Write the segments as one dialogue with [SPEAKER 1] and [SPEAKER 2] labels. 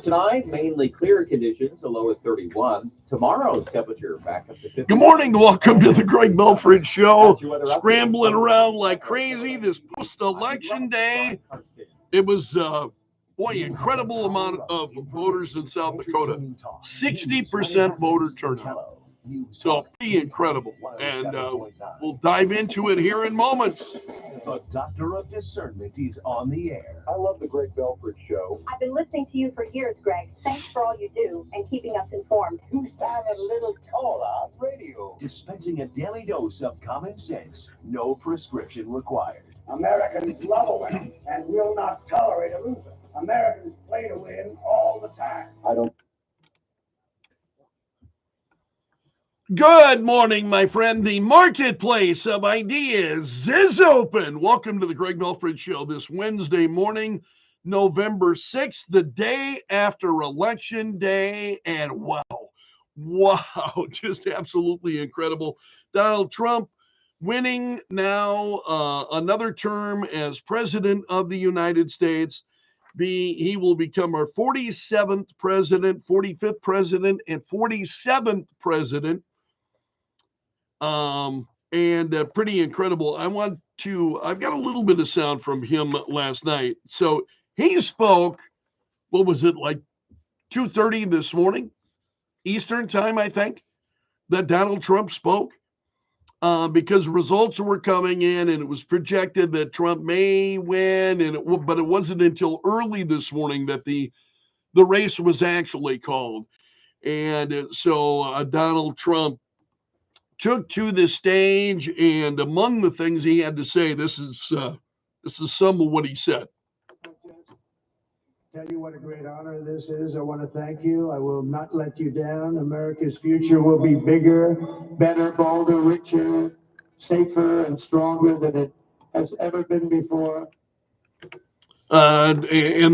[SPEAKER 1] tonight, mainly clear conditions, a low at 31. Tomorrow's temperature back up to 50.
[SPEAKER 2] Good morning. Welcome to the Greg Belfrage Show. Scrambling around like crazy this post-election day. It was, incredible amount of voters in South Dakota. 60% voter turnout. So pretty incredible. And we'll dive into it here in moments.
[SPEAKER 3] The Doctor of Discernment is on the air.
[SPEAKER 4] I love the Greg Belfrage Show.
[SPEAKER 5] I've been listening to you for years, Greg. Thanks for all you do and keeping us informed.
[SPEAKER 3] You sound a little taller on radio. Dispensing a daily dose of common sense. No prescription required.
[SPEAKER 6] Americans love a winner and will not tolerate a loser. Americans play to win all the time.
[SPEAKER 2] Good morning, my friend. The marketplace of ideas is open. Welcome to the Greg Belfrage Show this Wednesday morning, November 6th, the day after Election Day. And wow, just absolutely incredible. Donald Trump winning now another term as President of the United States. He will become our 47th president, 45th president, and 47th president. And pretty incredible. I've got a little bit of sound from him last night. So he spoke, what was it, like 2:30 this morning, Eastern time, I think, that Donald Trump spoke, because results were coming in and it was projected that Trump may win, but it wasn't until early this morning that the race was actually called. And so Donald Trump took to the stage, and among the things he had to say, this is some of what he said.
[SPEAKER 6] Tell you what a great honor this is. I want to thank you. I will not let you down. America's future will be bigger, better, bolder, richer, safer, and stronger than it has ever been before.
[SPEAKER 2] And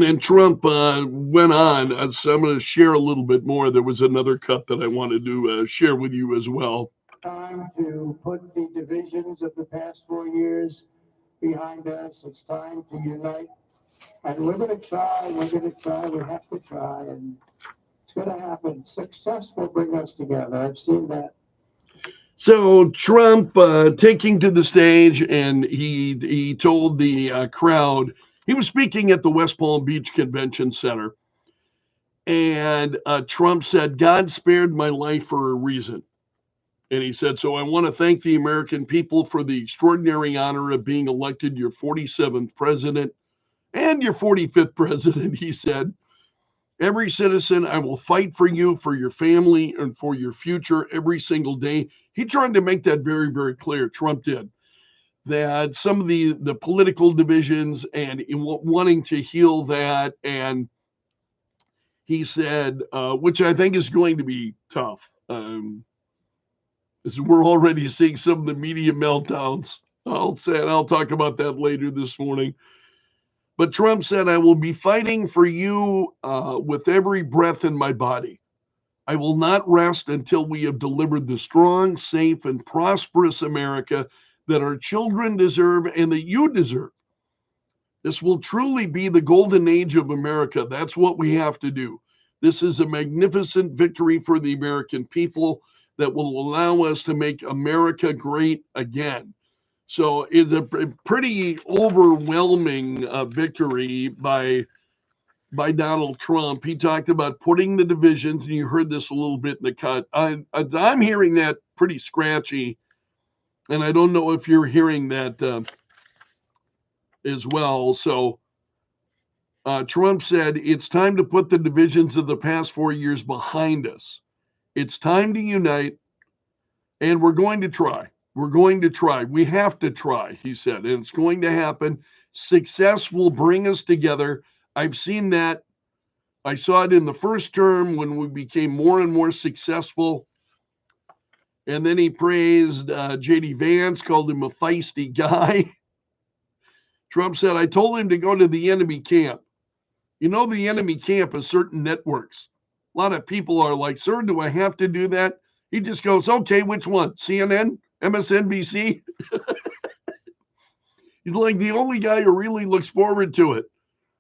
[SPEAKER 2] then Trump went on. So I'm going to share a little bit more. There was another cut that I wanted to share with you as well.
[SPEAKER 6] Time to put the divisions of the past 4 years behind us. It's time to unite. And we're going to try, we have to try, and it's going to happen. Success will bring us together. I've seen that.
[SPEAKER 2] So Trump taking to the stage, and he told the crowd, he was speaking at the West Palm Beach Convention Center, and Trump said, "God spared my life for a reason." And he said, "So I want to thank the American people for the extraordinary honor of being elected your 47th president and your 45th president," he said. "Every citizen, I will fight for you, for your family, and for your future every single day." He tried to make that very, very clear, Trump did, that some of the political divisions and wanting to heal that. And he said, which I think is going to be tough, as we're already seeing some of the media meltdowns. I'll talk about that later this morning. But Trump said, "I will be fighting for you with every breath in my body. I will not rest until we have delivered the strong, safe, and prosperous America that our children deserve and that you deserve. This will truly be the golden age of America. That's what we have to do. This is a magnificent victory for the American people that will allow us to make America great again." So it's a pretty overwhelming victory by Donald Trump. He talked about putting the divisions, and you heard this a little bit in the cut. I'm hearing that pretty scratchy, and I don't know if you're hearing that as well. So Trump said, "It's time to put the divisions of the past 4 years behind us. It's time to unite, and we're going to try. We're going to try. We have to try," he said, "and it's going to happen. Success will bring us together. I've seen that. I saw it in the first term when we became more and more successful." And then he praised J.D. Vance, called him a feisty guy. Trump said, "I told him to go to the enemy camp. You know, the enemy camp is certain networks. A lot of people are like, 'Sir, do I have to do that?' He just goes, 'Okay, which one? CNN? MSNBC?'" He's like the only guy who really looks forward to it.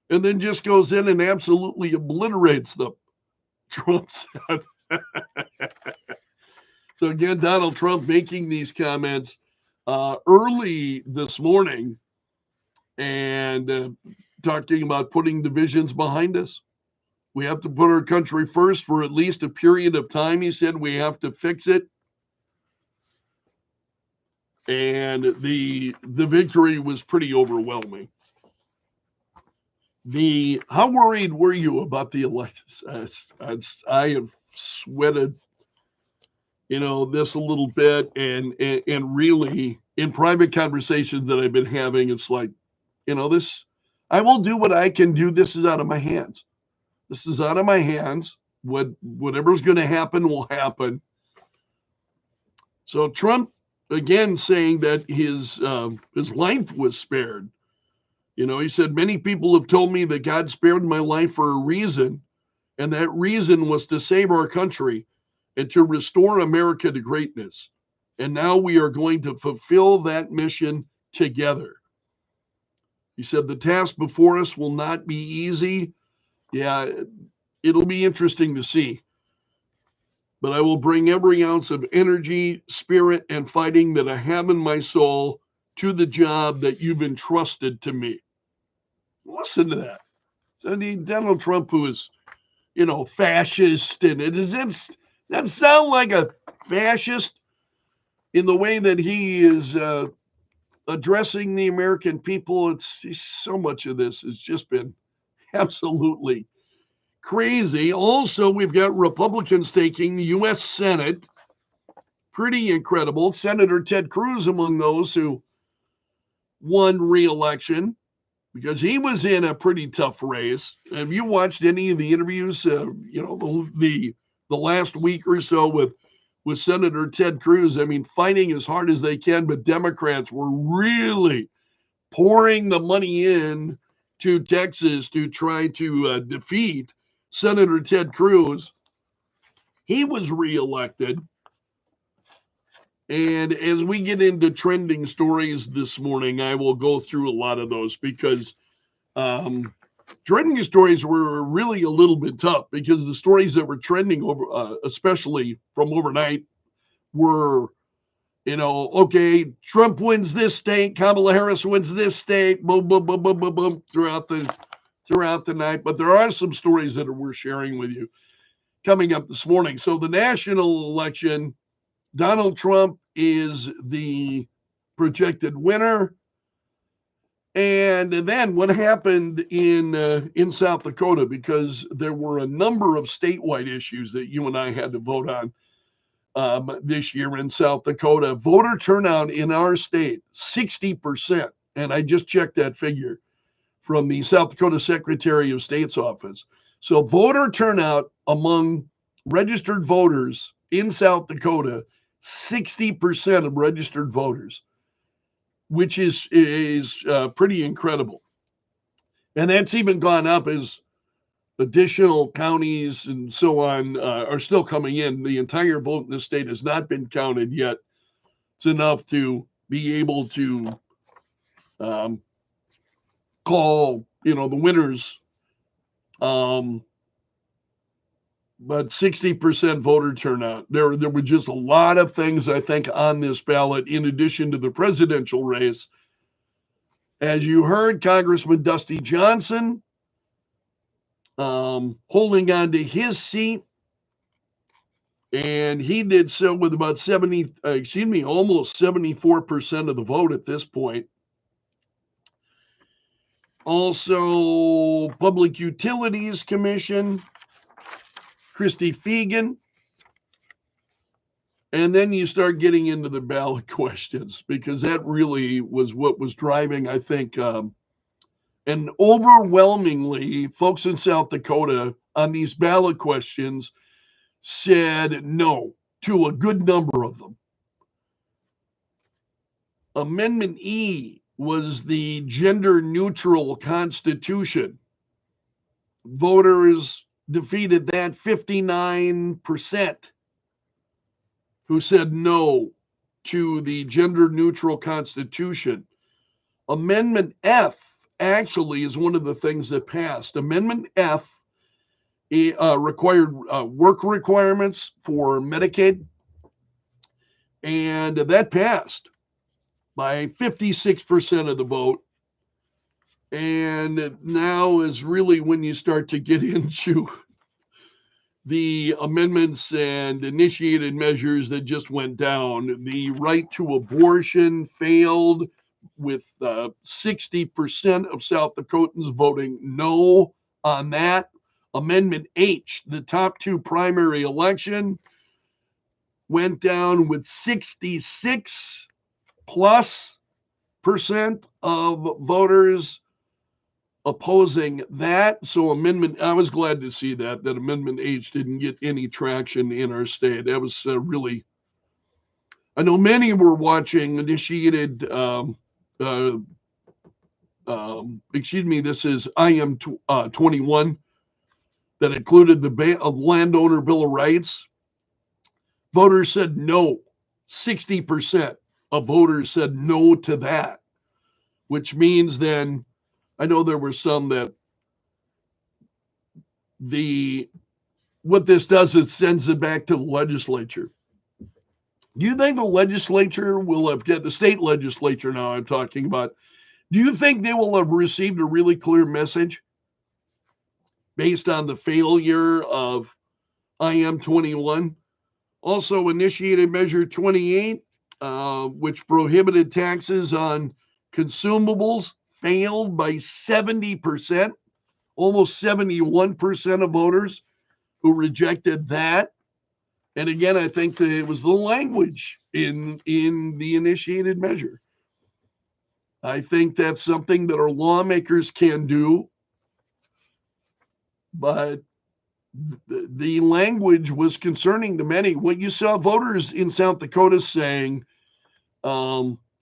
[SPEAKER 2] and then just goes in and absolutely obliterates them, Trump said. So again, Donald Trump making these comments early this morning and talking about putting divisions behind us. We have to put our country first for at least a period of time. He said we have to fix it. And the victory was pretty overwhelming. How worried were you about the election? I have sweated, this a little bit, and really in private conversations that I've been having, it's like, this. I will do what I can do. This is out of my hands. This is out of my hands. Whatever's going to happen will happen. So Trump again saying that his life was spared. He said, many people have told me that God spared my life for a reason, and that reason was to save our country and to restore America to greatness. And now we are going to fulfill that mission together. He said, the task before us will not be easy. Yeah, it'll be interesting to see. But I will bring every ounce of energy, spirit, and fighting that I have in my soul to the job that you've entrusted to me. Listen to that. So Donald Trump, who is, fascist, and that sound like a fascist in the way that he is addressing the American people. It's so much of this has just been absolutely crazy. Also, we've got Republicans taking the U.S. Senate. Pretty incredible. Senator Ted Cruz among those who won re-election because he was in a pretty tough race. Have you watched any of the interviews, the last week or so with Senator Ted Cruz? I mean, fighting as hard as they can, but Democrats were really pouring the money in to Texas to try to defeat Senator Ted Cruz. He was reelected. And as we get into trending stories this morning, I will go through a lot of those because trending stories were really a little bit tough because the stories that were trending over, especially from overnight, were, okay, Trump wins this state, Kamala Harris wins this state, boom, boom, boom, boom, boom, boom, throughout the night. But there are some stories that are worth sharing with you coming up this morning. So the national election, Donald Trump is the projected winner. And then what happened in South Dakota, because there were a number of statewide issues that you and I had to vote on this year in South Dakota. Voter turnout in our state, 60%. And I just checked that figure from the South Dakota Secretary of State's office. So voter turnout among registered voters in South Dakota, 60% of registered voters, which is pretty incredible. And that's even gone up as additional counties and so on are still coming in. The entire vote in the state has not been counted yet. It's enough to be able to call, the winners. But 60% voter turnout. There were just a lot of things, I think, on this ballot, in addition to the presidential race. As you heard, Congressman Dusty Johnson holding on to his seat, and he did so with about almost 74% of the vote at this point. Also, Public Utilities Commission, Christy Feigen. And then you start getting into the ballot questions, because that really was what was driving, I think, and overwhelmingly, folks in South Dakota on these ballot questions said no to a good number of them. Amendment E was the gender-neutral constitution. Voters defeated that, 59%, who said no to the gender-neutral constitution. Amendment F actually is one of the things that passed. Amendment F required work requirements for Medicaid, and that passed by 56% of the vote. And now is really when you start to get into the amendments and initiated measures that just went down. The right to abortion failed with 60% of South Dakotans voting no on that. Amendment H, the top two primary election, went down with 66 plus percent of voters opposing that. So I was glad to see that Amendment H didn't get any traction in our state. That was really, I know many were watching initiated, this is IM 21 that included the landowner Bill of Rights. Voters said no. 60% of voters said no to that, which means then, I know there were some that what this does is sends it back to the legislature. Do you think the legislature will have the state legislature now I'm talking about, do you think they will have received a really clear message based on the failure of IM 21? Also initiated Measure 28, which prohibited taxes on consumables, failed by 70%, almost 71% of voters who rejected that. And again, I think that it was the language in the initiated measure. I think that's something that our lawmakers can do, but the language was concerning to many. What you saw voters in South Dakota saying,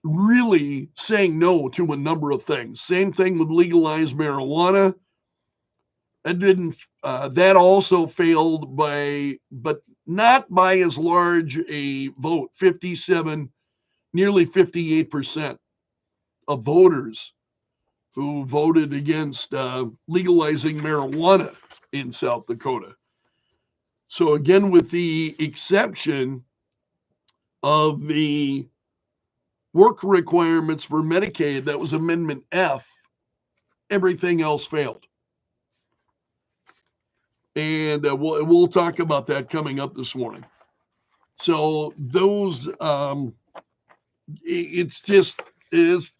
[SPEAKER 2] really saying no to a number of things. Same thing with legalized marijuana. That also failed but not by as large a vote. 57, nearly 58% of voters who voted against legalizing marijuana in South Dakota. So again, with the exception of the work requirements for Medicaid, that was Amendment F, everything else failed. And we'll talk about that coming up this morning. So those, it is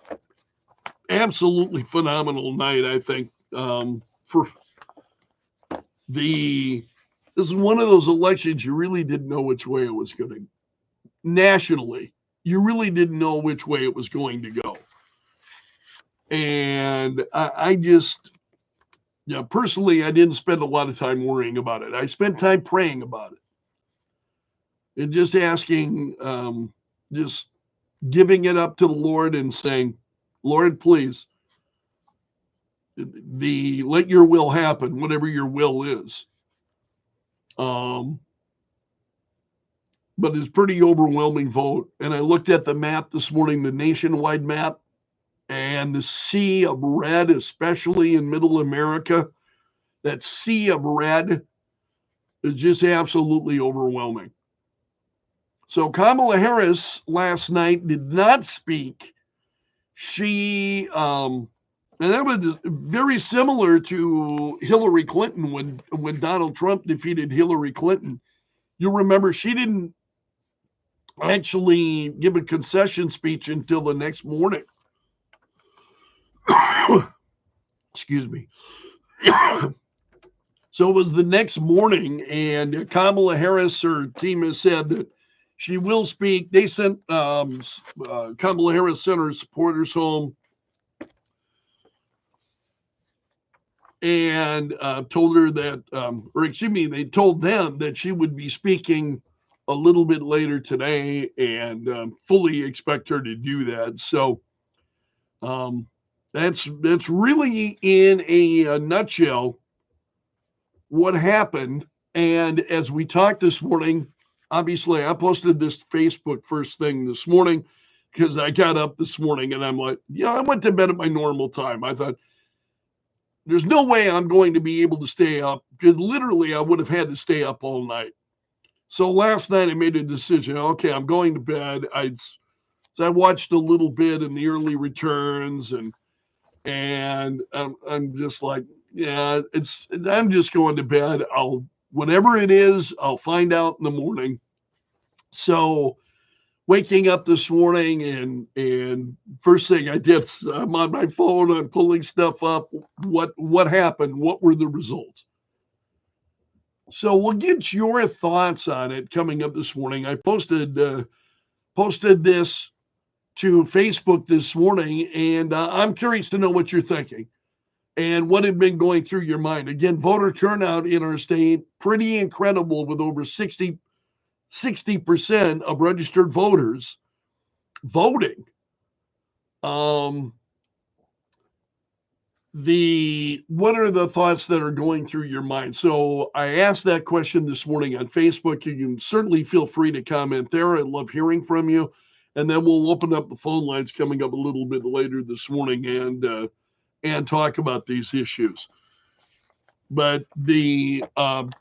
[SPEAKER 2] absolutely phenomenal night, I think, this is one of those elections you really didn't know which way it was going. Nationally, you really didn't know which way it was going to go. And personally, I didn't spend a lot of time worrying about it. I spent time praying about it and just asking, just giving it up to the Lord and saying, Lord, please, let your will happen, whatever your will is. But it's pretty overwhelming vote. And I looked at the map this morning, the nationwide map, and the sea of red, especially in Middle America, that sea of red is just absolutely overwhelming. So Kamala Harris last night did not speak. She, and that was very similar to Hillary Clinton when Donald Trump defeated Hillary Clinton. You remember she didn't actually give a concession speech until the next morning. Excuse me. So it was the next morning, and Kamala Harris, her team has said that she will speak. They sent Kamala Harris sent her supporters home and told her that, they told them that she would be speaking a little bit later today, and fully expect her to do that. So that's really in a nutshell what happened. And as we talked this morning, obviously I posted this Facebook first thing this morning. because I got up this morning and I'm like, yeah, I went to bed at my normal time. I thought, there's no way I'm going to be able to stay up, because literally I would have had to stay up all night. So last night I made a decision. Okay, I'm going to bed. So I watched a little bit in the early returns, and I'm just like, yeah, I'm just going to bed. Whatever it is, I'll find out in the morning. So waking up this morning, and first thing I did, I'm on my phone, I'm pulling stuff up. What happened? What were the results? So we'll get your thoughts on it coming up this morning. I posted this to Facebook this morning, and I'm curious to know what you're thinking and what had been going through your mind. Again, voter turnout in our state, pretty incredible, with over 60% of registered voters voting. What are the thoughts that are going through your mind? So I asked that question this morning on Facebook. You can certainly feel free to comment there. I love hearing from you. And then we'll open up the phone lines coming up a little bit later this morning and talk about these issues. But the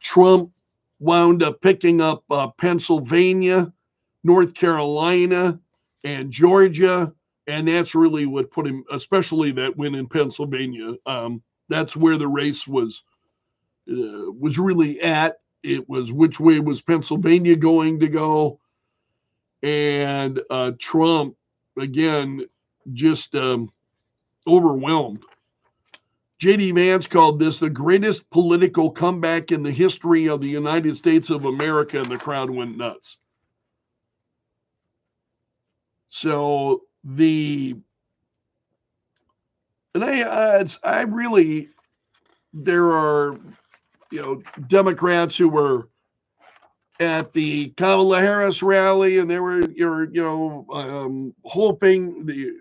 [SPEAKER 2] Trump wound up picking up Pennsylvania, North Carolina, and Georgia, and that's really what put him, especially that win in Pennsylvania. That's where the race was really at. It was which way was Pennsylvania going to go, and Trump again just overwhelmed. J.D. Vance called this the greatest political comeback in the history of the United States of America, and the crowd went nuts. So I really, there are, Democrats who were at the Kamala Harris rally, and they were, hoping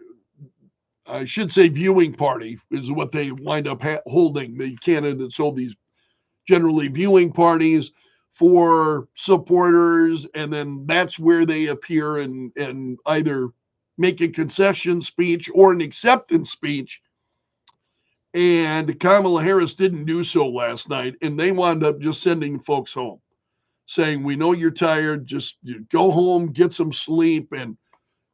[SPEAKER 2] I should say viewing party is what they wind up holding. The candidates hold these generally viewing parties for supporters, and then that's where they appear and either make a concession speech or an acceptance speech. And Kamala Harris didn't do so last night, and they wound up just sending folks home, saying, we know you're tired, just go home, get some sleep, and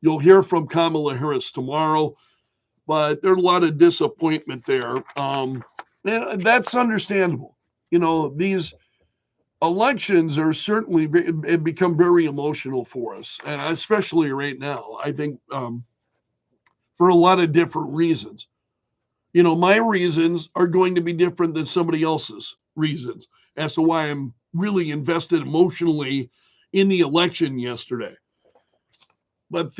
[SPEAKER 2] you'll hear from Kamala Harris tomorrow. But there's a lot of disappointment there. And that's understandable. These elections are certainly have become very emotional for us, and especially right now, I think, for a lot of different reasons. My reasons are going to be different than somebody else's reasons as to why I'm really invested emotionally in the election yesterday. But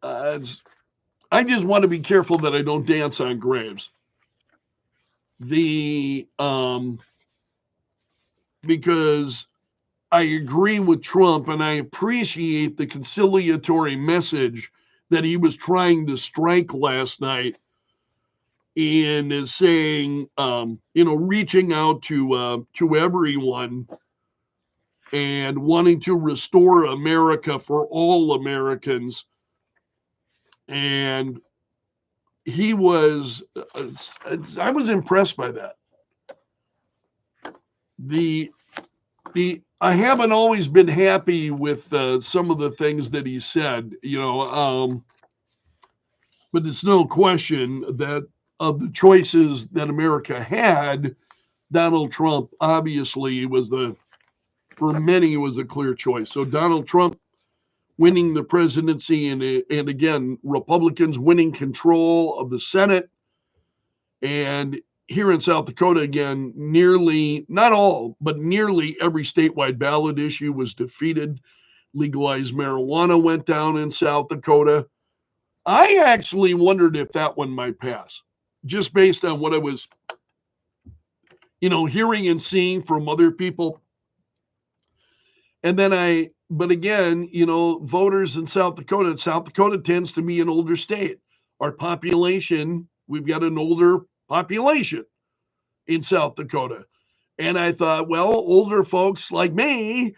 [SPEAKER 2] I just want to be careful that I don't dance on graves. Because I agree with Trump, and I appreciate the conciliatory message that he was trying to strike last night in is saying, reaching out to everyone and wanting to restore America for all Americans. And I was impressed by that. I haven't always been happy with some of the things that he said, but it's no question that of the choices that America had, Donald Trump obviously for many was a clear choice. So Donald Trump winning the presidency, and again, Republicans winning control of the Senate, and here in South Dakota, again, not all, but nearly every statewide ballot issue was defeated. Legalized marijuana went down in South Dakota. I actually wondered if that one might pass, just based on what I was, hearing and seeing from other people. And then but again, voters in South Dakota tends to be an older state. Our population, we've got an older population in South Dakota. And I thought, well, older folks like me,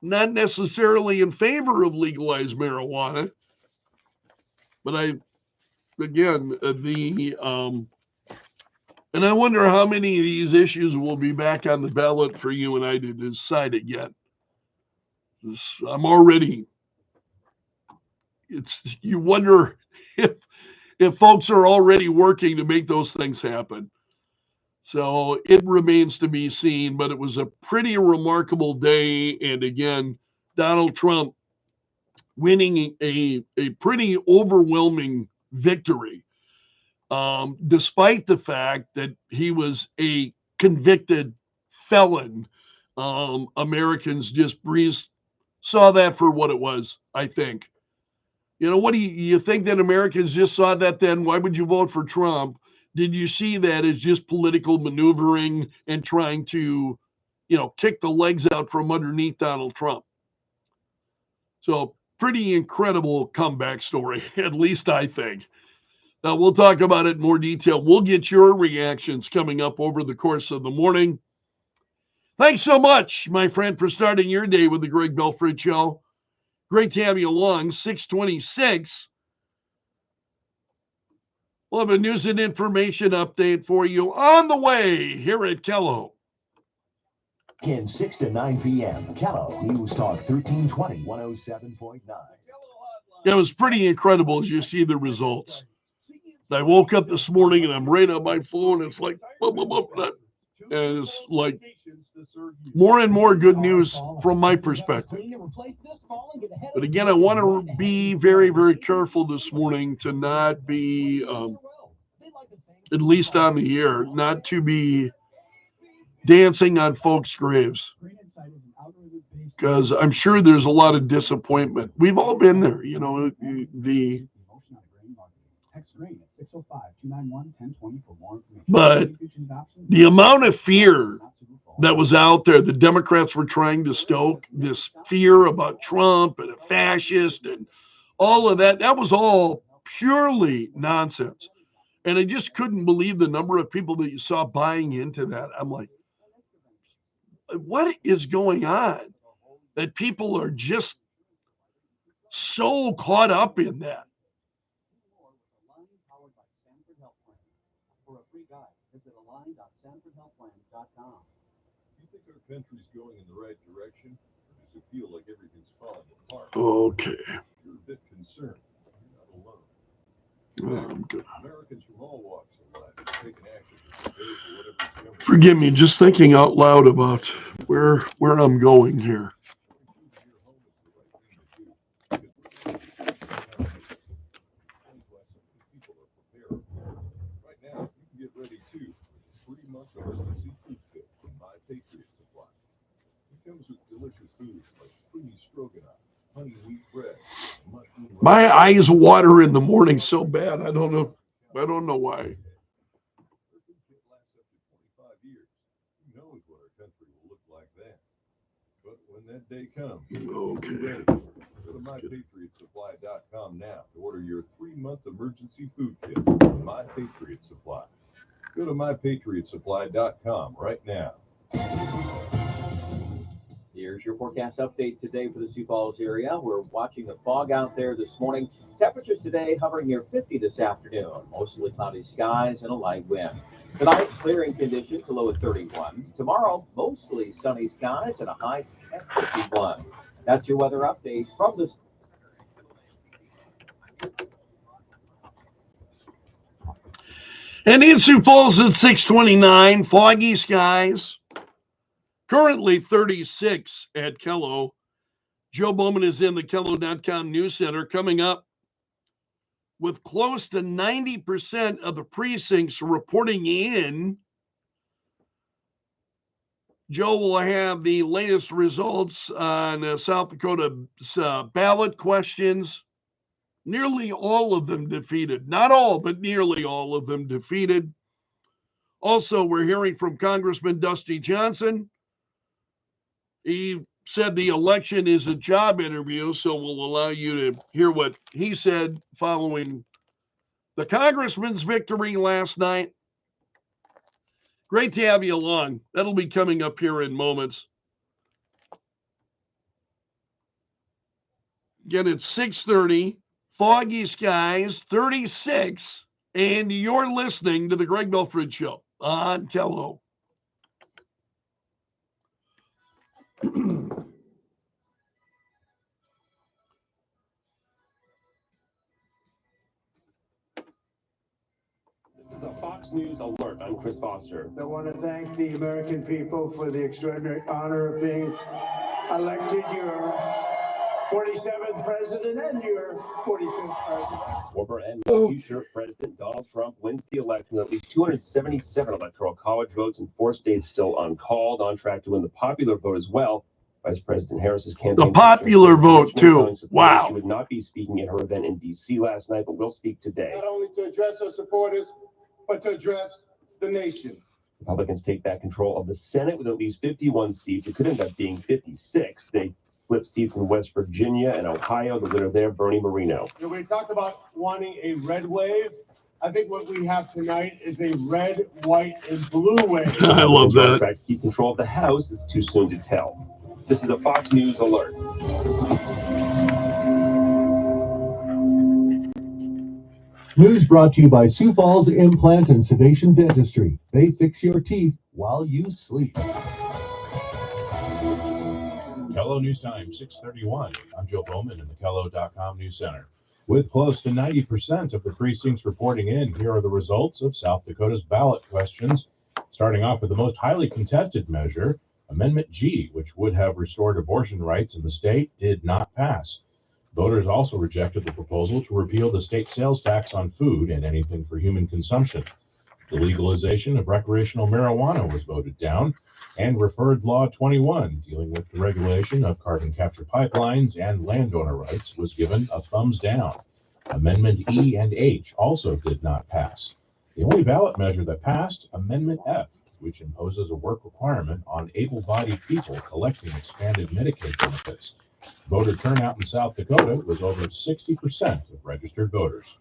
[SPEAKER 2] not necessarily in favor of legalized marijuana, but and I wonder how many of these issues will be back on the ballot for you and I to decide again. You wonder if folks are already working to make those things happen. So it remains to be seen, but it was a pretty remarkable day. And again, Donald Trump winning a pretty overwhelming victory, despite the fact that he was a convicted felon. Americans just saw that for what it was, I think. What do you think that Americans just saw that then? Why would you vote for Trump? Did you see that as just political maneuvering and trying to, kick the legs out from underneath Donald Trump? So pretty incredible comeback story, at least I think. Now, we'll talk about it in more detail. We'll get your reactions coming up over the course of the morning. Thanks so much, my friend, for starting your day with the Greg Belfrage Show. Great to have you along. 626. We'll have a news and information update for you on the way here at Kello.
[SPEAKER 3] In 6 to 9 p.m., Kello News Talk 1320, 107.9.
[SPEAKER 2] Yeah, it was pretty incredible as you see the results. I woke up this morning and I'm right on my phone. It's like, and it's like more and more good news from my perspective. But again, I want to be very, very careful this morning to not be, at least on the air, not to be dancing on folks' graves. Because I'm sure there's a lot of disappointment. We've all been there, but the amount of fear that was out there, the Democrats were trying to stoke this fear about Trump and a fascist and all of that. That was all purely nonsense. And I just couldn't believe the number of people that you saw buying into that. I'm like, what is going on? That people are just so caught up in that.
[SPEAKER 4] You think our country's going in the right direction, or does it feel like everything's falling apart?
[SPEAKER 2] Okay.
[SPEAKER 4] You're a bit concerned. You're not alone.
[SPEAKER 2] I'm good.
[SPEAKER 4] Americans from all walks of life are taking action to prepare for whatever's coming.
[SPEAKER 2] Forgive me, just thinking out loud about where I'm going here.
[SPEAKER 4] Right now, you can get ready too. 3-month emergency food kit from My Patriot Supply. It comes with delicious foods like creamy stroganoff, honey wheat bread, mushroom.
[SPEAKER 2] My eyes water in the morning so bad. I don't know why.
[SPEAKER 4] Their food kit lasts up to 25 years. Who knows what our country will look like then? But when that day comes,
[SPEAKER 2] Okay.
[SPEAKER 4] be ready. Go to MyPatriotSupply.com now to order your 3-month emergency food kit from My Patriot Supply. Go to MyPatriotSupply.com right now.
[SPEAKER 1] Here's your forecast update today for the Sioux Falls area. We're watching the fog out there this morning. Temperatures today hovering near 50 this afternoon. Mostly cloudy skies and a light wind. Tonight, clearing conditions, a low at 31. Tomorrow, mostly sunny skies and a high at 51. That's your weather update from the...
[SPEAKER 2] And in Sioux Falls at 629, foggy skies. Currently 36 at Kello. Joe Bowman is in the Kello.com News Center. Coming up, with close to 90% of the precincts reporting in, Joe will have the latest results on South Dakota's ballot questions. Nearly all of them defeated. Not all, but nearly all of them defeated. Also, we're hearing from Congressman Dusty Johnson. He said the election is a job interview, so we'll allow you to hear what he said following the congressman's victory last night. Great to have you along. That'll be coming up here in moments. Again, it's 6:30, foggy skies, 36, and you're listening to the Greg Belfrage Show on Kello.
[SPEAKER 7] This is a Fox News alert. I'm Chris Foster.
[SPEAKER 6] I want to thank the American people for the extraordinary honor of being elected your 47th president and your 45th president.
[SPEAKER 7] Former NYU shirt President Donald Trump wins the election with at least 277 electoral college votes in 4 states still uncalled, on track to win the popular vote as well. Vice President Harris's campaign.
[SPEAKER 2] The popular vote, too. Wow.
[SPEAKER 7] She would not be speaking at her event in D.C. last night, but will speak today.
[SPEAKER 8] Not only to address her supporters, but to address the nation.
[SPEAKER 7] Republicans take back control of the Senate with at least 51 seats. It could end up being 56. They flip seats in West Virginia and Ohio. The winner there, Bernie Moreno.
[SPEAKER 8] We talked about wanting a red wave. I think what we have tonight is a red, white, and blue wave.
[SPEAKER 2] I love that.
[SPEAKER 7] To keep control of the House, it's too soon to tell. This is a Fox News alert.
[SPEAKER 9] News brought to you by Sioux Falls Implant and Sedation Dentistry. They fix your teeth while you sleep.
[SPEAKER 10] Kello News Time, 6:31. I'm Joe Bowman in the Kello.com News Center. With close to 90% of the precincts reporting in, here are the results of South Dakota's ballot questions. Starting off with the most highly contested measure, Amendment G, which would have restored abortion rights in the state, did not pass. Voters also rejected the proposal to repeal the state sales tax on food and anything for human consumption. The legalization of recreational marijuana was voted down, and referred Law 21, dealing with the regulation of carbon capture pipelines and landowner rights, was given a thumbs down. Amendment E and H also did not pass. The only ballot measure that passed, Amendment F, which imposes a work requirement on able-bodied people collecting expanded Medicaid benefits. Voter turnout in South Dakota was over 60% of registered voters.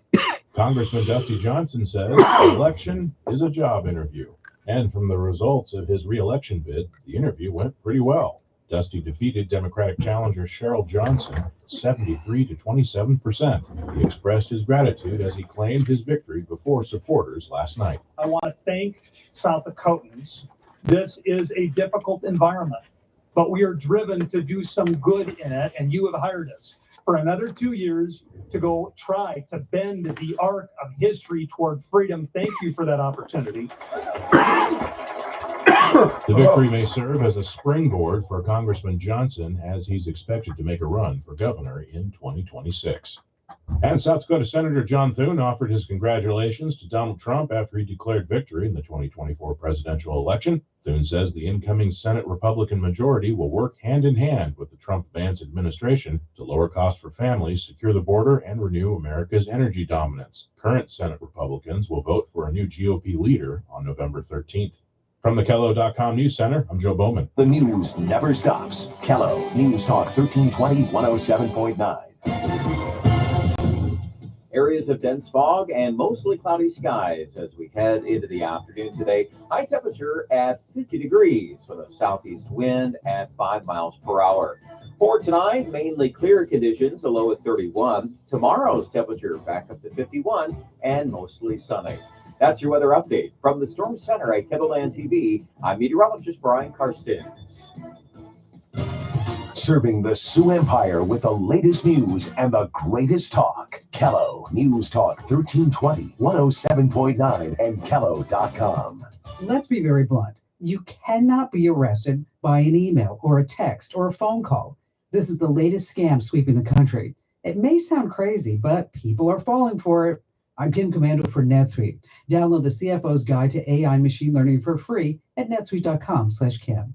[SPEAKER 10] Congressman Dusty Johnson says the election is a job interview. And from the results of his re-election bid, the interview went pretty well. Dusty defeated Democratic challenger Cheryl Johnson 73 to 27%. He expressed his gratitude as he claimed his victory before supporters last night.
[SPEAKER 11] I want to thank South Dakotans. This is a difficult environment, but we are driven to do some good in it, and you have hired us for another 2 years to go try to bend the arc of history toward freedom. Thank you for that opportunity.
[SPEAKER 10] The victory may serve as a springboard for Congressman Johnson as he's expected to make a run for governor in 2026. And South Dakota Senator John Thune offered his congratulations to Donald Trump after he declared victory in the 2024 presidential election. Thune says the incoming Senate Republican majority will work hand in hand with the Trump-Vance administration to lower costs for families, secure the border, and renew America's energy dominance. Current Senate Republicans will vote for a new GOP leader on November 13th. From the Kello.com News Center, I'm Joe Bowman.
[SPEAKER 3] The news never stops. Kello News Talk 1320 107.9.
[SPEAKER 1] Areas of dense fog and mostly cloudy skies as we head into the afternoon today. High temperature at 50 degrees with a southeast wind at 5 miles per hour. For tonight, mainly clear conditions, a low at 31. Tomorrow's temperature back up to 51 and mostly sunny. That's your weather update from the Storm Center at Kettleland TV. I'm meteorologist Brian Karstens.
[SPEAKER 3] Serving the Sioux Empire with the latest news and the greatest talk. Kello News Talk 1320 107.9 and Kello.com.
[SPEAKER 12] Let's be very blunt. You cannot be arrested by an email or a text or a phone call. This is the latest scam sweeping the country. It may sound crazy, but people are falling for it. I'm Kim Commando for NetSuite. Download the CFO's Guide to AI and Machine Learning for free at netsuite.com/Kim.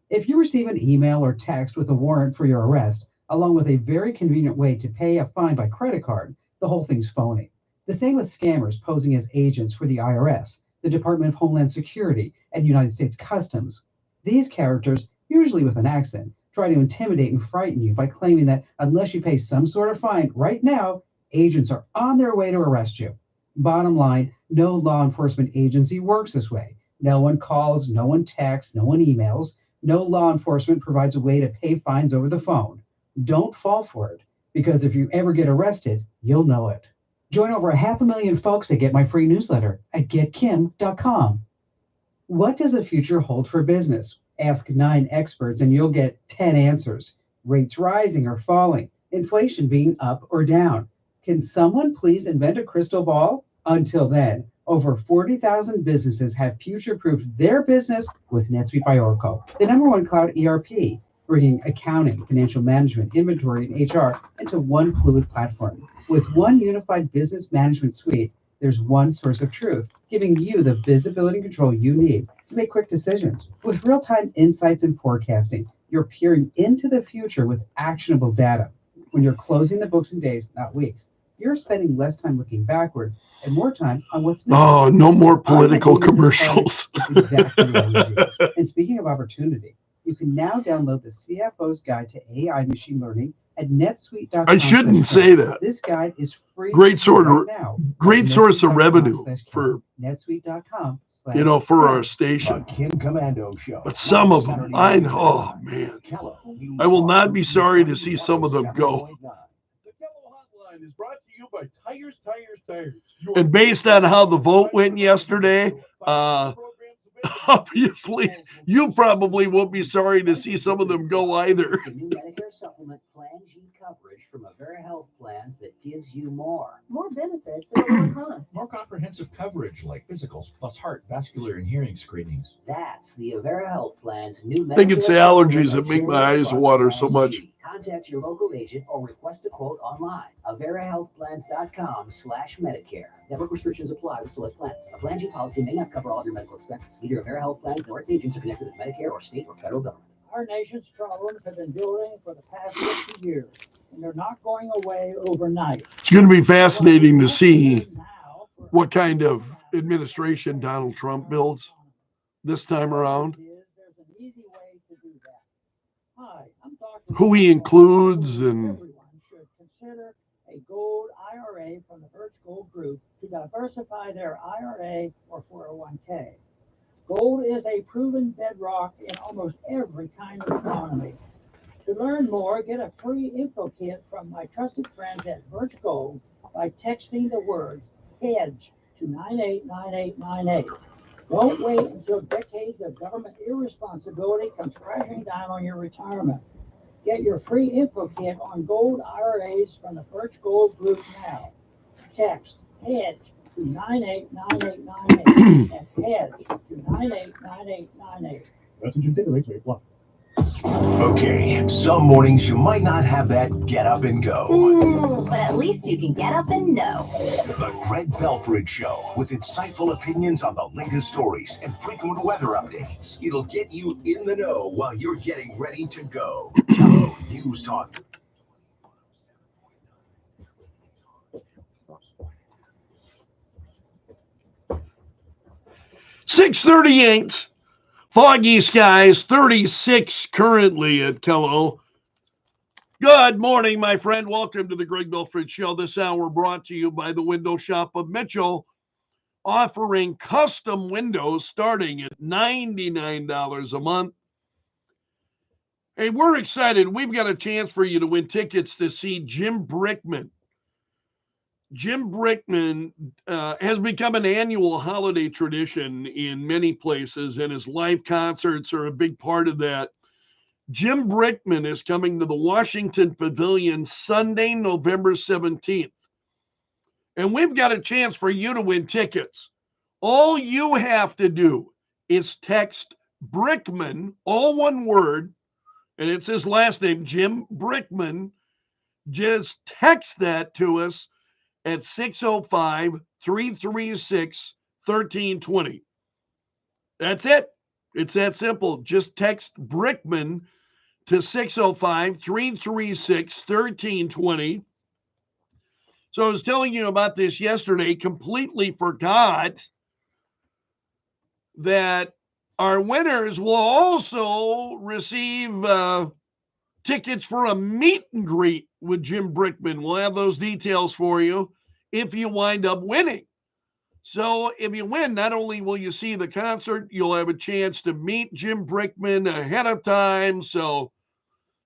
[SPEAKER 12] If you receive an email or text with a warrant for your arrest, along with a very convenient way to pay a fine by credit card, the whole thing's phony. The same with scammers posing as agents for the IRS, the Department of Homeland Security, and United States Customs. These characters, usually with an accent, try to intimidate and frighten you by claiming that unless you pay some sort of fine right now, agents are on their way to arrest you. Bottom line, no law enforcement agency works this way. No one calls, no one texts, no one emails. No law enforcement provides a way to pay fines over the phone. Don't fall for it. Because if you ever get arrested, you'll know it. Join over 500,000 folks that get my free newsletter at getkim.com. What does the future hold for business? Ask 9 experts and you'll get 10 answers. Rates rising or falling, inflation being up or down. Can someone please invent a crystal ball? Until then, over 40,000 businesses have future-proofed their business with NetSuite by Oracle, the #1 cloud ERP, bringing accounting, financial management, inventory, and HR into one fluid platform. With one unified business management suite, there's one source of truth, giving you the visibility and control you need to make quick decisions. With real-time insights and forecasting, you're peering into the future with actionable data. When you're closing the books in days, not weeks, you're spending less time looking backwards and more time on what's next.
[SPEAKER 2] Oh, no more political commercials.
[SPEAKER 12] It's exactly what we do. And speaking of opportunity, you can now download the CFO's Guide to AI Machine Learning at netsuite.com.
[SPEAKER 2] I shouldn't say that.
[SPEAKER 12] This guide is free.
[SPEAKER 2] Great source of
[SPEAKER 12] netsuite.com
[SPEAKER 2] revenue for
[SPEAKER 12] netsuite.com.
[SPEAKER 2] for our station.
[SPEAKER 3] Kim Commando Show.
[SPEAKER 2] But some of them, oh man, I will not be sorry to see some of them go. The Kello Hotline is brought to you by Tires. And based on how the vote went yesterday, obviously, you probably won't be sorry to see some of them go either.
[SPEAKER 13] The new Medicare supplement Plan G coverage from Avera Health Plans that gives you more.
[SPEAKER 14] More benefits at a lower cost.
[SPEAKER 15] More comprehensive coverage like physicals plus heart, vascular, and hearing screenings.
[SPEAKER 13] That's the Avera Health Plan's new Medicare.
[SPEAKER 2] I think it's the allergies that make my eyes water so much.
[SPEAKER 13] Contact your local agent or request a quote online. AveraHealthPlans.com/Medicare. Network restrictions apply with select plans. A Plan G policy may not cover all of your medical expenses. Neither Avera Health Plans nor its agents are connected with Medicare or state or federal government.
[SPEAKER 16] Our nation's problems have been building for the past 50 years, and they're not going away overnight.
[SPEAKER 2] It's going to be fascinating to see what kind of administration Donald Trump builds this time around.
[SPEAKER 16] There's an easy way to do that. Hi, I'm Dr.
[SPEAKER 2] Who he includes and
[SPEAKER 16] Everyone should consider a gold IRA from the Birch Gold Group to diversify their IRA or 401k. Gold is a proven bedrock in almost every kind of economy. To learn more, get a free info kit from my trusted friends at Birch Gold by texting the word HEDGE to 989898. Don't wait until decades of government irresponsibility comes crashing down on your retirement. Get your free info kit on gold IRAs from the Birch Gold Group now. Text HEDGE to 989898. That's HEDGE to 989898.
[SPEAKER 10] Message and data rates may apply.
[SPEAKER 3] Okay, some mornings you might not have that get up and go.
[SPEAKER 14] But at least you can get up and know.
[SPEAKER 3] The Greg Belfrage Show, with insightful opinions on the latest stories and frequent weather updates. It'll get you in the know while you're getting ready to go. Kello News Talk.
[SPEAKER 2] .638, foggy skies, 36 currently at Kello. Good morning, my friend. Welcome to the Greg Belfrage Show. This hour brought to you by the Window Shop of Mitchell, offering custom windows starting at $99 a month. Hey, we're excited. We've got a chance for you to win tickets to see Jim Brickman. Jim Brickman has become an annual holiday tradition in many places, and his live concerts are a big part of that. Jim Brickman is coming to the Washington Pavilion Sunday, November 17th. And we've got a chance for you to win tickets. All you have to do is text Brickman, all one word, and it's his last name, Jim Brickman. Just text that to us at 605-336-1320. That's it. It's that simple. Just text Brickman to 605-336-1320. So I was telling you about this yesterday, completely forgot that our winners will also receive tickets for a meet and greet with Jim Brickman. We'll have those details for you if you wind up winning. So if you win, not only will you see the concert, you'll have a chance to meet Jim Brickman ahead of time. So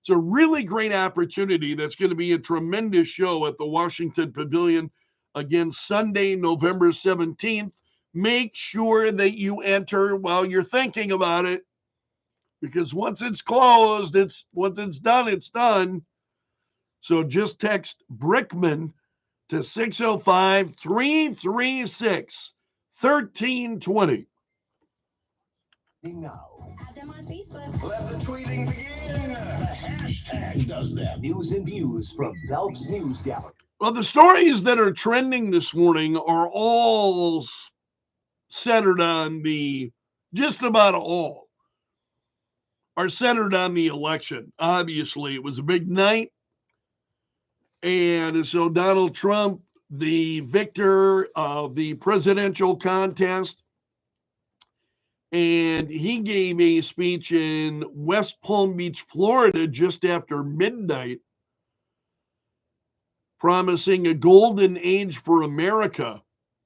[SPEAKER 2] It's a really great opportunity. That's going to be a tremendous show at the Washington Pavilion again Sunday, November 17th. Make sure that you enter while you're thinking about it, because once it's closed, once it's done, it's done. So just text Brickman to 605-336-1320.
[SPEAKER 3] Now,
[SPEAKER 14] Add them on Facebook.
[SPEAKER 3] let the tweeting begin. The hashtag does that. News and views from Belf's News Gallery.
[SPEAKER 2] Well, the stories that are trending this morning are all centered on just about all are centered on the election. Obviously, it was a big night. And so Donald Trump, the victor of the presidential contest, and he gave a speech in West Palm Beach, Florida, just after midnight, promising a golden age for America.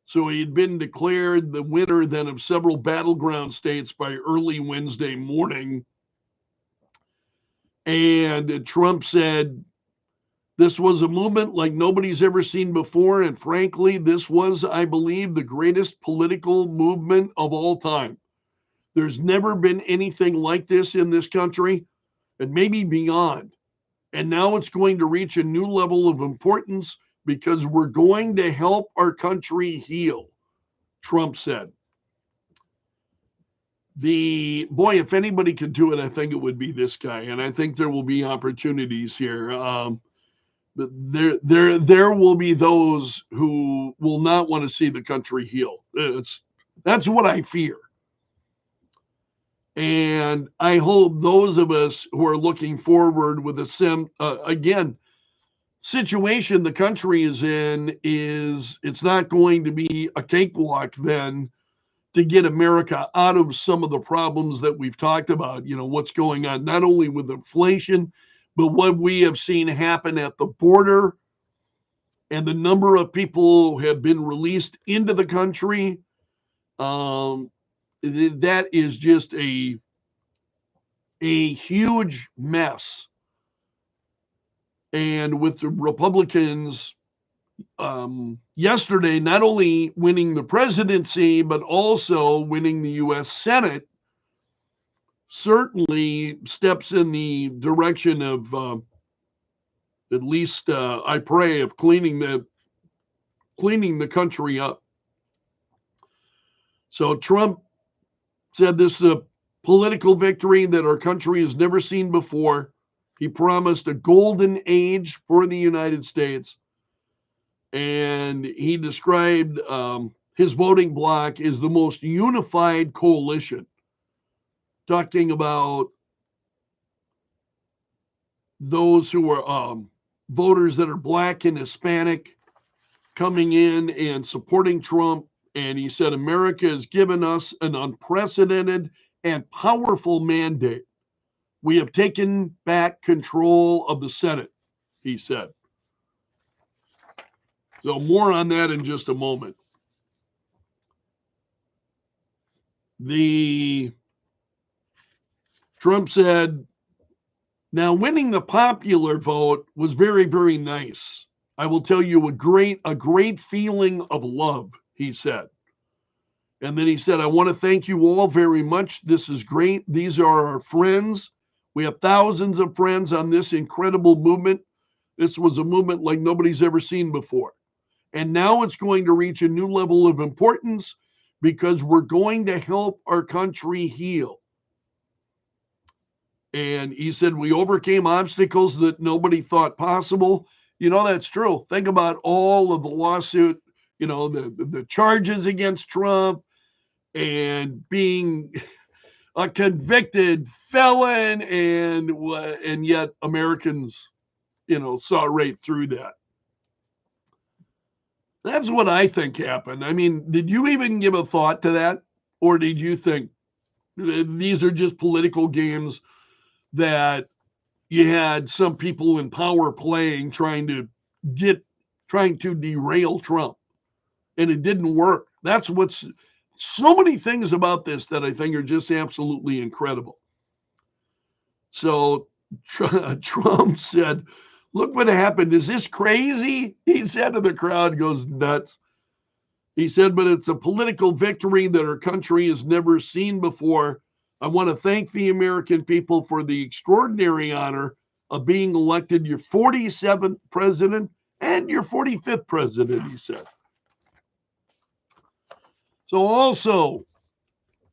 [SPEAKER 2] So he had been declared the winner then of several battleground states by early Wednesday morning. And Trump said this was a movement like nobody's ever seen before. And frankly, this was, I believe, the greatest political movement of all time. There's never been anything like this in this country, and maybe beyond. And now it's going to reach a new level of importance because we're going to help our country heal, Trump said. If anybody could do it, I think it would be this guy. And I think there will be opportunities here. But there will be those who will not want to see the country heal. That's what I fear. And I hope those of us who are looking forward with a situation the country is in it's not going to be a cakewalk then to get America out of some of the problems that we've talked about, what's going on, not only with inflation, but what we have seen happen at the border and the number of people who have been released into the country. That is just a huge mess. And with the Republicans yesterday, not only winning the presidency, but also winning the U.S. Senate, certainly steps in the direction of, at least I pray, of cleaning the country up. So Trump said this is a political victory that our country has never seen before. He promised a golden age for the United States. And he described his voting bloc as the most unified coalition, talking about those who are voters that are Black and Hispanic coming in and supporting Trump. And he said, America has given us an unprecedented and powerful mandate. We have taken back control of the Senate, he said. So more on that in just a moment. Trump said, now winning the popular vote was very, very nice. I will tell you a great feeling of love, he said. And then he said, I want to thank you all very much. This is great. These are our friends. We have thousands of friends on this incredible movement. This was a movement like nobody's ever seen before. And now it's going to reach a new level of importance because we're going to help our country heal. And he said, we overcame obstacles that nobody thought possible. That's true. Think about all of the lawsuit, the charges against Trump and being a convicted felon, and yet Americans, saw right through that. That's what I think happened. I mean, did you even give a thought to that? Or did you think these are just political games that you had some people in power playing, trying to derail Trump? And it didn't work. That's what's so many things about this that I think are just absolutely incredible. So Trump said, "Look what happened. Is this crazy?" He said, and the crowd goes nuts. He said, "But it's a political victory that our country has never seen before. I want to thank the American people for the extraordinary honor of being elected your 47th president and your 45th president," he said. So also,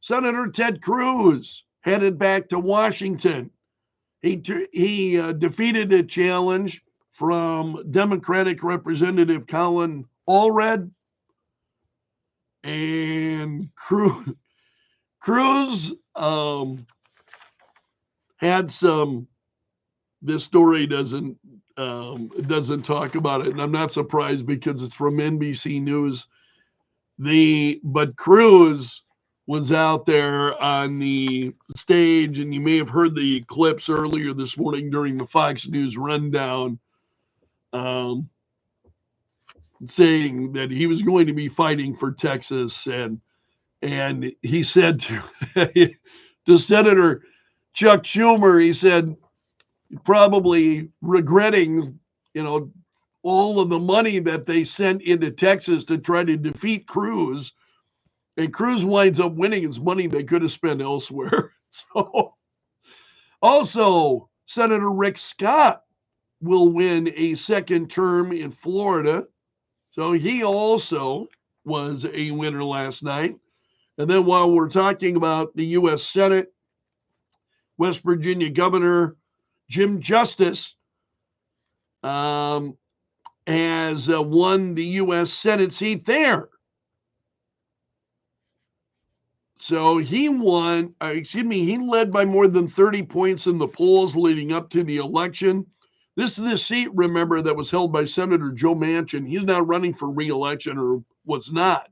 [SPEAKER 2] Senator Ted Cruz headed back to Washington. He defeated a challenge from Democratic Representative Colin Allred, and Cruz had some. This story doesn't talk about it, and I'm not surprised because it's from NBC News. But Cruz was out there on the stage, and you may have heard the clips earlier this morning during the Fox News rundown, saying that he was going to be fighting for Texas, and he said to Senator Chuck Schumer, he said, probably regretting, all of the money that they sent into Texas to try to defeat Cruz. And Cruz winds up winning his money they could have spent elsewhere. So, also, Senator Rick Scott will win a second term in Florida. So he also was a winner last night. And then while we're talking about the U.S. Senate, West Virginia Governor Jim Justice has won the U.S. Senate seat there. So he led by more than 30 points in the polls leading up to the election. This is the seat, remember, that was held by Senator Joe Manchin. He's not running for re-election, or was not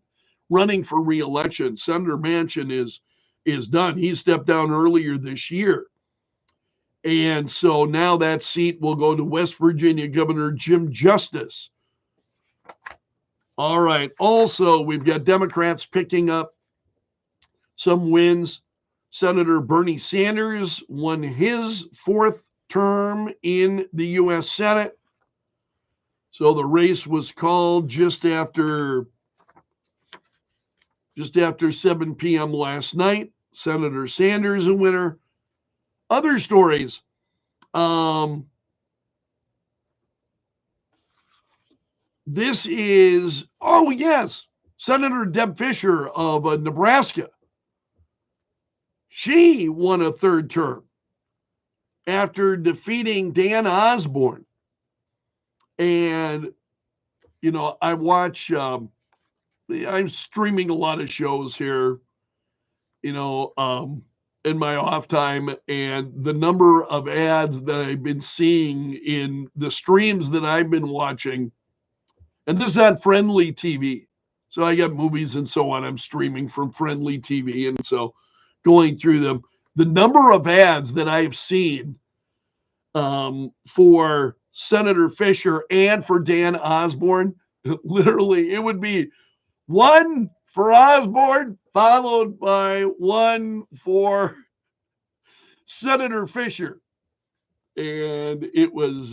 [SPEAKER 2] running for re-election. Senator Manchin is done. He stepped down earlier this year. And so now that seat will go to West Virginia Governor Jim Justice. All right. Also, we've got Democrats picking up some wins. Senator Bernie Sanders won his fourth term in the U.S. Senate. So the race was called just after 7 p.m. last night. Senator Sanders a winner. Other stories. This is, Senator Deb Fischer of Nebraska. She won a third term after defeating Dan Osborne. And, I watch, I'm streaming a lot of shows here, in my off time, and the number of ads that I've been seeing in the streams that I've been watching, and this is on Friendly TV. So I got movies and so on. I'm streaming from Friendly TV. And so going through them, the number of ads that I've seen for Senator Fischer and for Dan Osborne, literally, it would be one for Osborne, followed by one for Senator Fischer. And it was,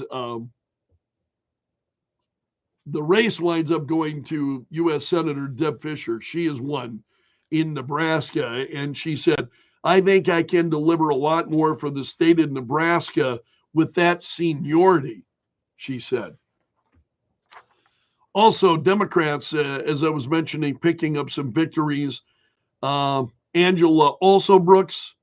[SPEAKER 2] the race winds up going to U.S. Senator Deb Fischer. She has won in Nebraska. And she said, "I think I can deliver a lot more for the state of Nebraska with that seniority," she said. Also, Democrats, as I was mentioning, picking up some victories. Angela Brooks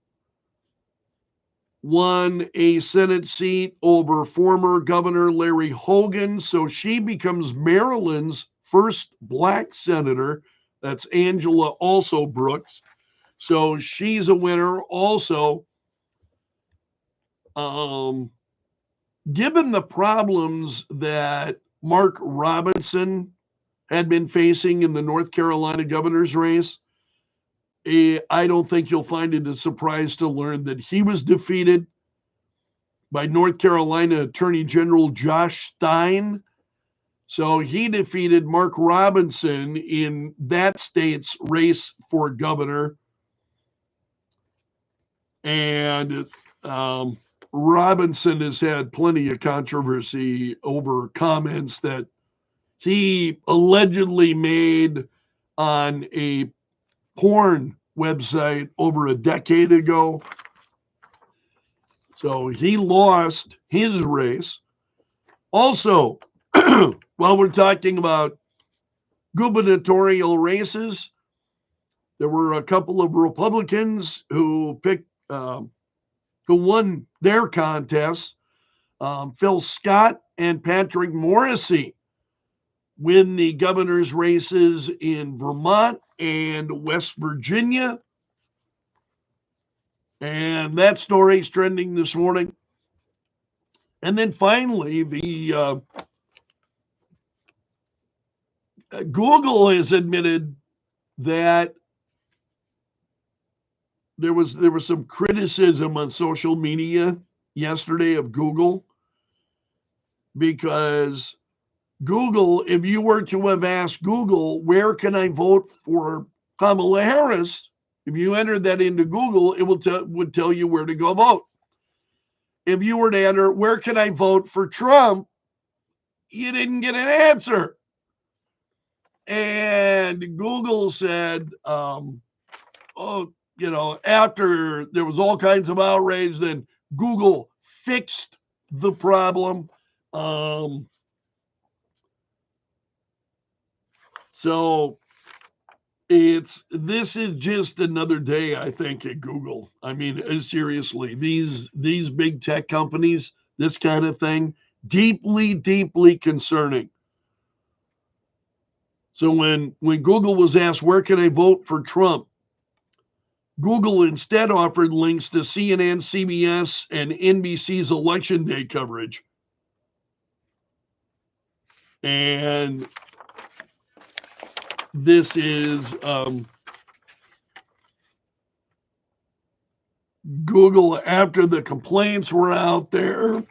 [SPEAKER 2] won a Senate seat over former Governor Larry Hogan. So she becomes Maryland's first Black senator. That's Angela Brooks. So she's a winner. Also, given the problems that Mark Robinson had been facing in the North Carolina governor's race, I don't think you'll find it a surprise to learn that he was defeated by North Carolina Attorney General Josh Stein. So he defeated Mark Robinson in that state's race for governor. And Robinson has had plenty of controversy over comments that he allegedly made on a porn website over a decade ago. So he lost his race. Also, while we're talking about gubernatorial races, there were a couple of Republicans who won their contests. Phil Scott and Patrick Morrissey win the governor's races in Vermont and West Virginia. And that story's trending this morning. And then finally, the Google has admitted that there was some criticism on social media yesterday of Google, because Google, if you were to have asked Google, where can I vote for Kamala Harris? If you entered that into Google, it would tell you where to go vote. If you were to enter, where can I vote for Trump? You didn't get an answer. And Google said, after there was all kinds of outrage, then Google fixed the problem. So this is just another day, I think, at Google. I mean, seriously, these big tech companies, this kind of thing, deeply, deeply concerning. So when Google was asked, where can I vote for Trump? Google instead offered links to CNN, CBS, and NBC's election day coverage. And this is Google, after the complaints were out there.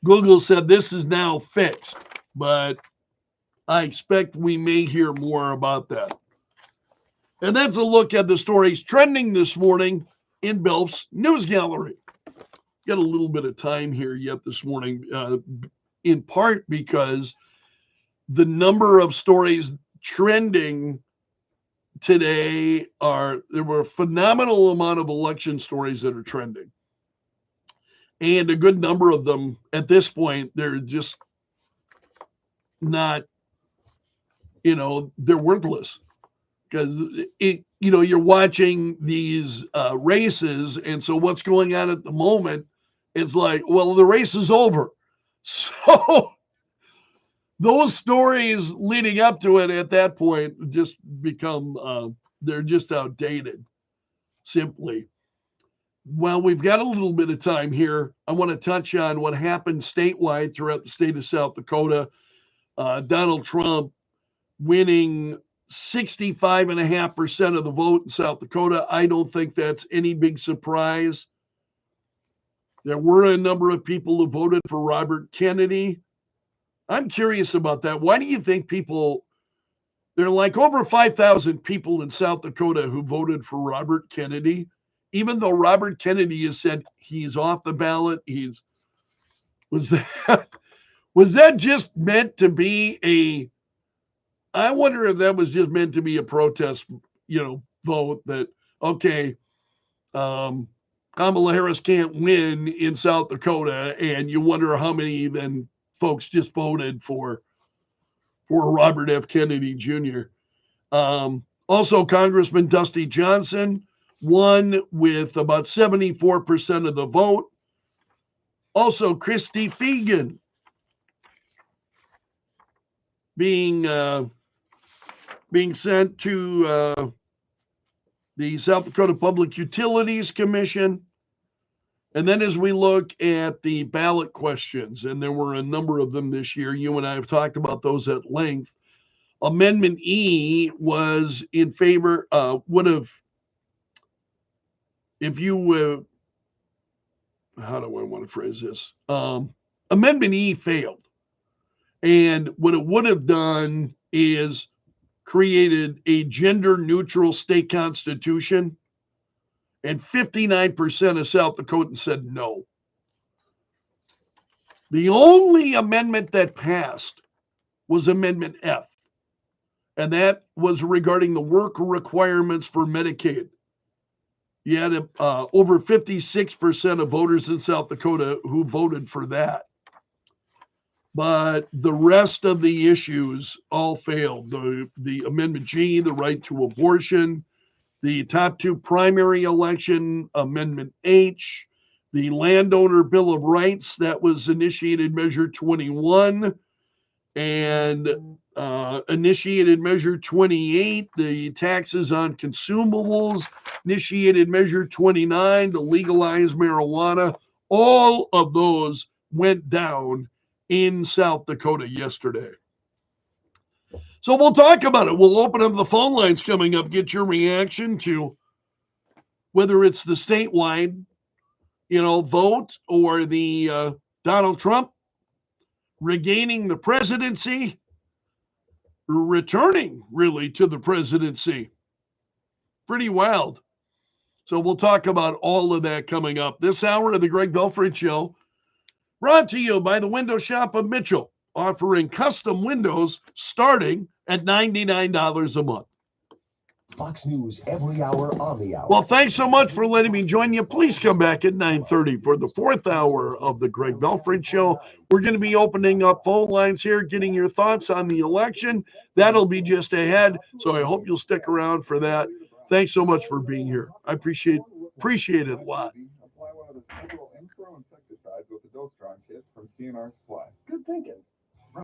[SPEAKER 2] Google said this is now fixed, but I expect we may hear more about that. And that's a look at the stories trending this morning in Belf's News Gallery. Got a little bit of time here yet this morning, in part because the number of stories trending today there were a phenomenal amount of election stories that are trending. And a good number of them at this point, they're just not, they're worthless. Because you're watching these races, and so what's going on at the moment, it's like, well, the race is over. So those stories leading up to it at that point just become, they're just outdated, simply. Well, we've got a little bit of time here. I want to touch on what happened statewide throughout the state of South Dakota. Donald Trump winning 65.5% of the vote in South Dakota. I don't think that's any big surprise. There were a number of people who voted for Robert Kennedy. I'm curious about that. Why do you think there are like over 5,000 people in South Dakota who voted for Robert Kennedy, even though Robert Kennedy has said he's off the ballot? Was that just meant to be I wonder if that was just meant to be a protest, vote that, okay, Kamala Harris can't win in South Dakota, and you wonder how many then folks just voted for Robert F. Kennedy Jr. Also, Congressman Dusty Johnson won with about 74% of the vote. Also, Christy Fegan being sent to the South Dakota Public Utilities Commission. And then as we look at the ballot questions, and there were a number of them this year, you and I have talked about those at length. Amendment E was in favor, how do I want to phrase this? Amendment E failed. And what it would have done is created a gender-neutral state constitution and 59% of South Dakotans said no. The only amendment that passed was Amendment F, and that was regarding the work requirements for Medicaid. You had over 56% of voters in South Dakota who voted for that. But the rest of the issues all failed. The Amendment G, the right to abortion, the top two primary election, Amendment H, the Landowner Bill of Rights that was initiated Measure 21, and initiated Measure 28, the taxes on consumables, initiated Measure 29 to legalize marijuana. All of those went down in South Dakota yesterday. So we'll talk about it. We'll open up the phone lines coming up, get your reaction to whether it's the statewide, vote or the Donald Trump regaining the presidency, returning really to the presidency. Pretty wild. So we'll talk about all of that coming up this hour of the Greg Belfrage Show, brought to you by the Window Shop of Mitchell, offering custom windows starting at $99 a month.
[SPEAKER 3] Fox News every hour on the hour.
[SPEAKER 2] Well, thanks so much for letting me join you. Please come back at 9:30 for the fourth hour of the Greg Belfrage Show. We're going to be opening up phone lines here, getting your thoughts on the election. That'll be just ahead, so I hope you'll stick around for that. Thanks so much for being here. I appreciate it a lot.
[SPEAKER 4] Apply one of the several insecticides with the Dose Strong kit from CNR Supply. Good thinking.